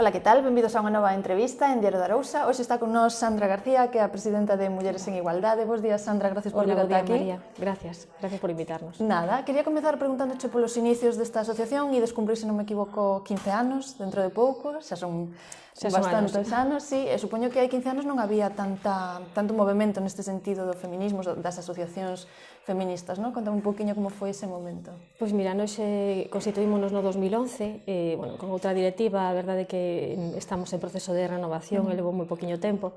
Ola, que tal? Benvidos a unha nova entrevista en Diario da Arousa. Hoxe está con nós Sandra García, que é a presidenta de Mulleres en Igualdade. Bos días, Sandra, gracias por vir ata aquí. María, gracias por invitarnos. Nada, quería comezar preguntándoche polos inicios desta asociación. Ides cumprir, se non me equivoco, 15 anos, dentro de pouco, xa son bastantes anos, sí, e supoño que hai 15 anos non había tanto movimento neste sentido do feminismo, das asociacións feministas, non? Contame un pouquiño como foi ese momento. Pois mira, nós constituímonos no 2011, con outra directiva, a verdade que estamos en proceso de renovación, e levou moi poquinho tempo,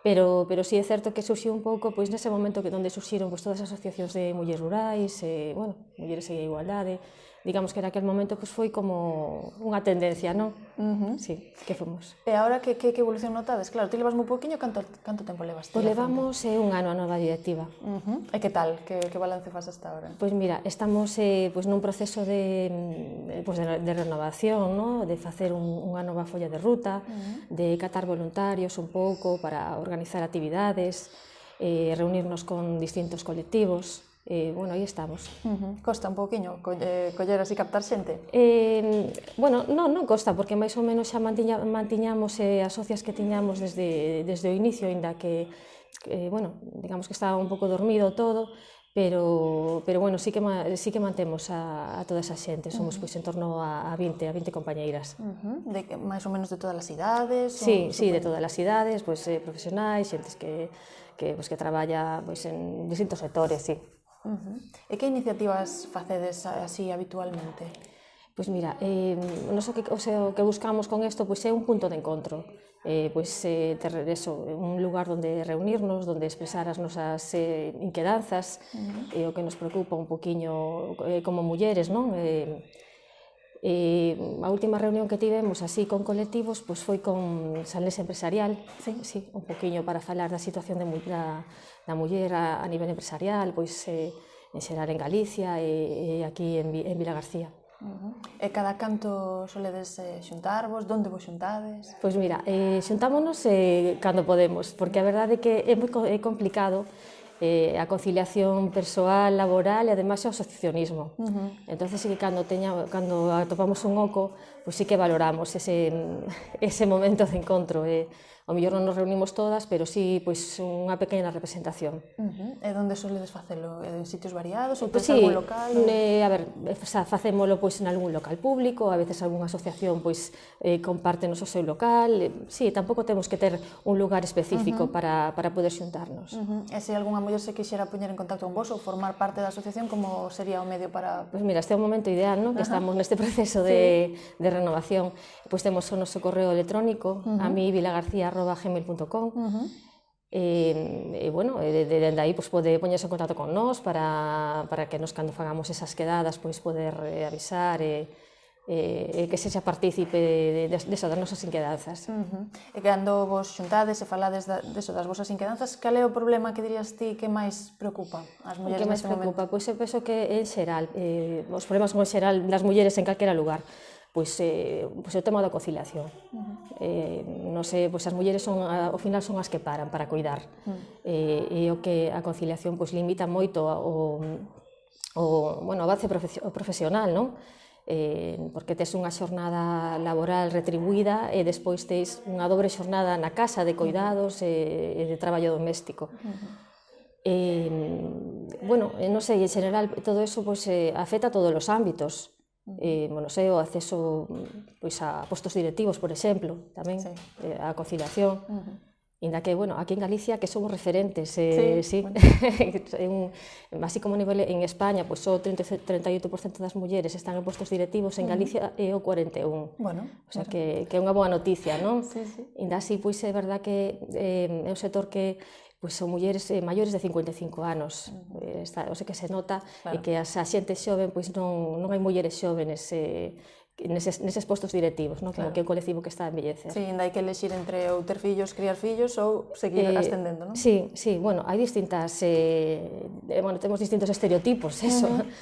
pero sí é certo que surxiu un pouco pois nese momento que onde surxiron pois todas as asociacións de mulleres rurais, mulleres en igualdade, digamos que naquele momento pois foi como unha tendencia, non? Sí, que fomos. E agora que evolución notades? Claro, ti levas moi poquinho, canto tempo levas? Pois levamos un ano a nova directiva. E que tal? Que balance faz hasta agora? Pois mira, estamos nun proceso de renovación, no? De facer unha nova folla de ruta, de catar voluntarios un pouco para organizar actividades, reunirnos con distintos colectivos. Aí estamos. Costa un pouquiño coller así, captar xente? Non costa, porque máis ou menos xa mantiñamos as socias que tiñamos desde o inicio, aínda que, digamos que estaba un pouco dormido todo, pero sí que mantemos a toda esa xente, somos pois en torno a 20 compañeiras. Máis ou menos de todas as idades? Sí, de todas as idades, profesionais, xentes que traballa en distintos sectores, sí. E que iniciativas facedes así habitualmente? Pois mira, nós o que buscamos con isto é un punto de encontro, ter un lugar onde reunirnos, onde expresar as nosas inquedanzas, o que nos preocupa un poquinho como mulleres, non? A última reunión que tivemos así con colectivos foi con Sanlés Empresarial, un poquinho para falar da situación da muller a nivel empresarial, en xeral en Galicia e aquí en Vilagarcía. E cada canto soledes xuntarvos? Donde vos xuntades? Pois mira, xuntámonos cando podemos, porque a verdade é que é moi complicado a conciliación persoal, laboral e ademais o asociacionismo. Entón, sí que cando atopamos un oco, pois sí que valoramos ese momento de encontro. Ao mellor non nos reunimos todas, pero sí unha pequena representación. E onde soledes facelo? En sitios variados ou tens algún local? Facémolo en algún local público, a veces algunha asociación compártenos o seu local. Sí, tampouco temos que ter un lugar específico para poder xuntarnos. E se algunha muller se quixera poñer en contacto con vos ou formar parte da asociación, como sería o medio para... Pois mira, este é o momento ideal, que estamos neste proceso de renovación. Pois temos o noso correo electrónico, amivilagarcía@gmail.com, dende aí pode poñerse en contacto con nós para que nos, cando fagamos esas quedadas, poder avisar e que sexa partícipe das nosas inquedanzas. E cando vos xuntades e falades das vosas inquedanzas, cal é o problema que dirías ti que máis preocupa as mulleres neste momento? Pois eu penso que en xeral, os problemas en xeral das mulleres en calquera lugar, o tema da conciliación. As mulleres ao final son as que paran para cuidar, e o que a conciliación limita moito o avance profesional, non? Porque tes unha xornada laboral retribuída e despois tes unha dobre xornada na casa de cuidados e de traballo doméstico. Non sei, en general, todo iso afecta a todos os ámbitos. O acceso a postos directivos, por exemplo, tamén, a conciliación. Inda que, aquí en Galicia, que somos referentes, así como a nivel en España, só o 38% das mulleres están en postos directivos, en Galicia é o 41%. O sea, que é unha boa noticia, non? Inda así, é verdad que é un sector que son mulleres maiores de 55 anos. O que se nota é que a xente xoven, non hai mulleres xóvenes neses postos directivos, que é un colectivo que está a envellecer. Sí, ainda hai que elexir entre ou ter fillos, criar fillos ou seguir ascendendo, non? Sí, hai distintas... temos distintos estereotipos,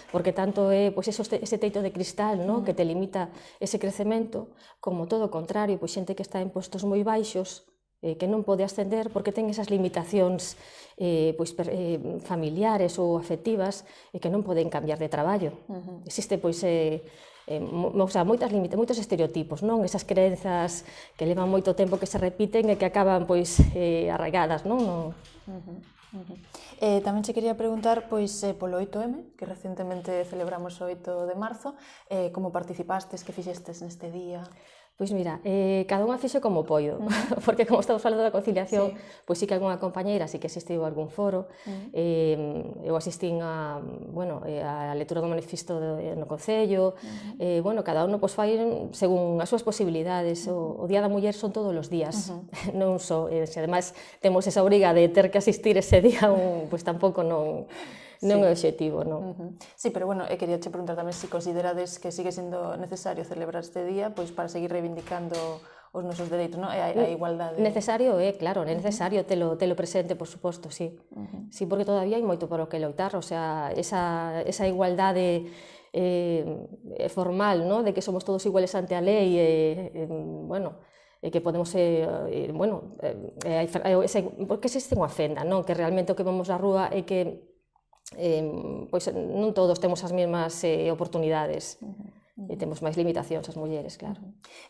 porque tanto é ese teito de cristal que te limita ese crecemento, como todo o contrario, xente que está en postos moi baixos, que non pode ascender porque ten esas limitacións familiares ou afectivas e que non poden cambiar de traballo. Existe moitos estereotipos, non? Esas crenzas que levan moito tempo que se repiten e que acaban arraigadas, non? Tamén se quería preguntar polo 8M, que recentemente celebramos o 8 de marzo, como participastes, que fixestes neste día? Pois mira, cada unha fixo como poido, porque como estamos falando da conciliación, pois sí que algunha compañeira sí que asistiu a algún foro, eu asistín a lectura do manifesto no Concello, cada uno fai según as súas posibilidades, o Día da Muller son todos os días, non só, se ademais temos esa obriga de ter que asistir ese día, pois tampouco non é o obxectivo, non? Sí, pero bueno, quería che preguntar tamén se considerades que sigue sendo necesario celebrar este día para seguir reivindicando os nosos dereitos, non? A igualdade. Necesario claro, é necesario telo presente, por suposto, sí. Sí, porque todavía hai moito para o que loitar, o sea, esa igualdade formal, non? De que somos todos iguales ante a lei, que podemos, porque existe unha fenda, non? Que realmente o que vamos á rúa é que non todos temos as mesmas oportunidades, temos máis limitacións as mulleres, claro.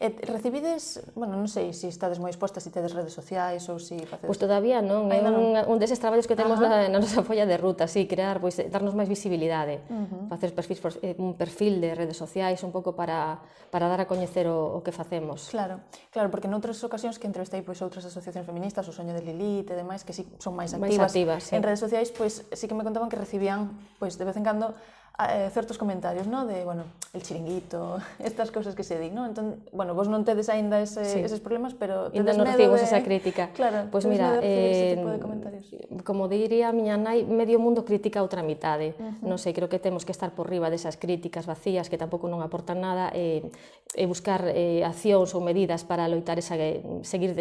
Recibides, non sei se estades moi expostas, se tedes redes sociais ou se facedes... Pois todavía non, é un deses traballos que temos na nosa folla de ruta, crear, darnos máis visibilidade, facer un perfil de redes sociais un pouco para dar a coñecer o que facemos. Claro, porque noutras ocasións que entrevistei outras asociacións feministas, o Soño de Lilith e demais, que son máis activas en redes sociais, sí que me contaban que recibían de vez en cando certos comentarios, ¿no? De, el chiringuito, estas cousas que se di, ¿no? Entón, vos non tedes aínda eses problemas, pero tedes medo de... non recibimos esa crítica. Claro, pois mira, ese tipo de comentarios. Como diría a miña nai, medio mundo critica a outra mitade. Non sei, creo que temos que estar por riba desas críticas vacías que tampouco non aportan nada e buscar accións ou medidas para loitar seguir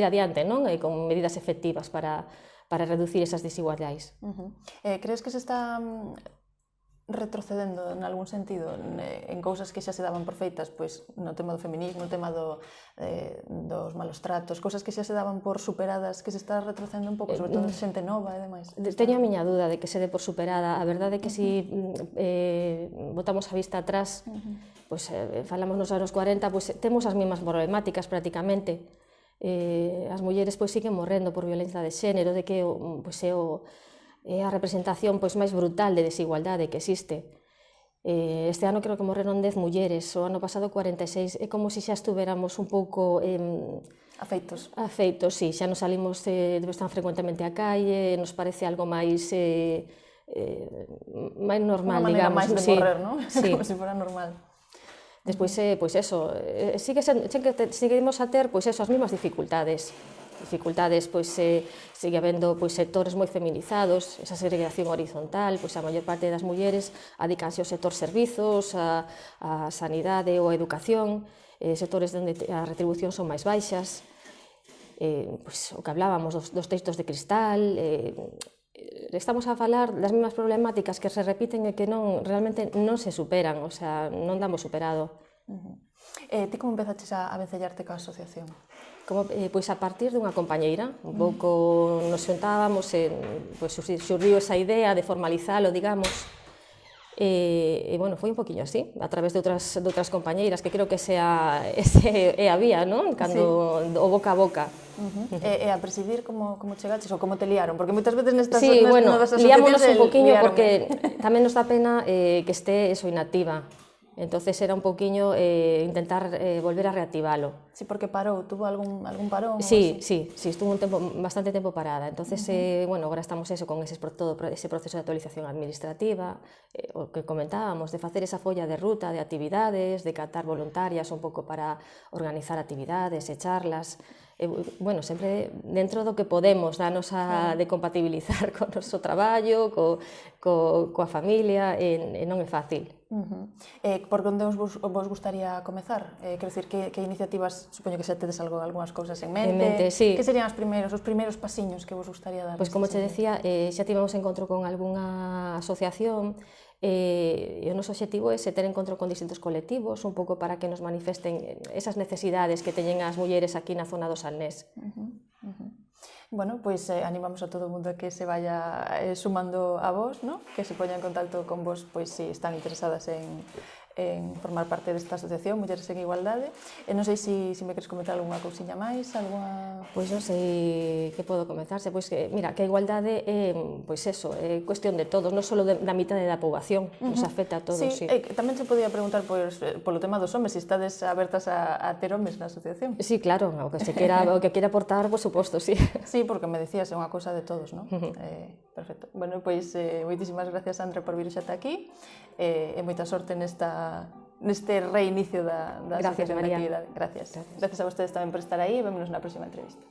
adiante, non? Con medidas efectivas para reducir esas desigualdades. Crees que se está retrocedendo en algún sentido en cousas que xa se daban por feitas, no tema do feminismo, no tema dos malos tratos, cousas que xa se daban por superadas, que se está retrocedendo un pouco, sobre todo xente nova e demais? Teño a miña dúda de que se dé por superada. A verdade é que se botamos a vista atrás, falamos nos anos 40, temos as mesmas problemáticas prácticamente. As mulleres siguen morrendo por violencia de xénero, de que é a representación máis brutal de desigualdade que existe. Este ano creo que morreron 10 mulleres, o ano pasado 46, é como se xa estuveramos un pouco... Afeitos. Afeitos, sí, xa nos salimos tan frecuentemente á calle, nos parece algo máis normal, digamos. Unha maneira máis de morrer, non? Como se fora normal. Despois, seguimos a ter as mesmas dificultades, sigue habendo sectores moi feminizados, esa segregación horizontal, a maior parte das mulleres adícanse ao sector servizos, a sanidade ou a educación, sectores onde as retribucións son máis baixas, o que hablábamos dos textos de cristal, estamos a falar das mesmas problemáticas que se repiten e que realmente non se superan, o sea, non damos superado. Ti como empezaches a vencellarte coa asociación? Pois a partir dunha compañeira, un pouco nos xuntábamos, xurdiu esa idea de formalizalo, digamos, e foi un poquinho así, a través de outras compañeiras, que creo que ese é a vía, non? Cando o boca a boca. E a presidir como chegaches ou como te liaron? Porque moitas veces nestas asociacións liámonos un poquinho porque tamén nos dá pena que este inactiva. Entonces era un pouquiño intentar volver a reactivalo. Sí, porque parou, tuvo algún parón? Sí, estuvo bastante tempo parada. Entonces, agora estamos con todo ese proceso de actualización administrativa, o que comentábamos, de facer esa folla de ruta de actividades, de catar voluntarias un pouco para organizar actividades e charlas. Sempre dentro do que podemos, danos de compatibilizar con o noso traballo, coa familia, e non é fácil. Por onde vos gustaría comezar? Quero dicir, que iniciativas, supoño que xa tedes algunhas cousas en mente, sí. Que serían os primeiros pasiños que vos gustaría dar? Pois como te decía, xa tivemos encontro con algunha asociación, E o noso obxectivo é se ter encontro con distintos colectivos, un pouco para que nos manifesten esas necesidades que teñen as mulleres aquí na zona do Salnés. Bueno, pois animamos a todo o mundo a que se vaya sumando a vos, ¿no? Que se poña en contacto con vos, pois se están interesadas en formar parte desta asociación Mulleres en Igualdade. E non sei se me queres comentar algunha cousiña máis, algunha... Pois non sei que podo comenzarse, pois que, mira, que a igualdade é, pois eso, é cuestión de todos, non só da mitade da poboación, nos afecta a todos. Sí, tamén se podía preguntar polo tema dos homes, se estades abertas a ter homes na asociación. Sí, claro, o que queira aportar, por suposto, sí. Sí, porque me decías, é unha cousa de todos, non? Perfecto. Bueno, pois, moitísimas gracias, Andrea, por vir ata aquí, e moita sorte neste reinicio da asociación de actividade. Gracias. Gracias a vostedes tamén por estar aí e vémonos na próxima entrevista.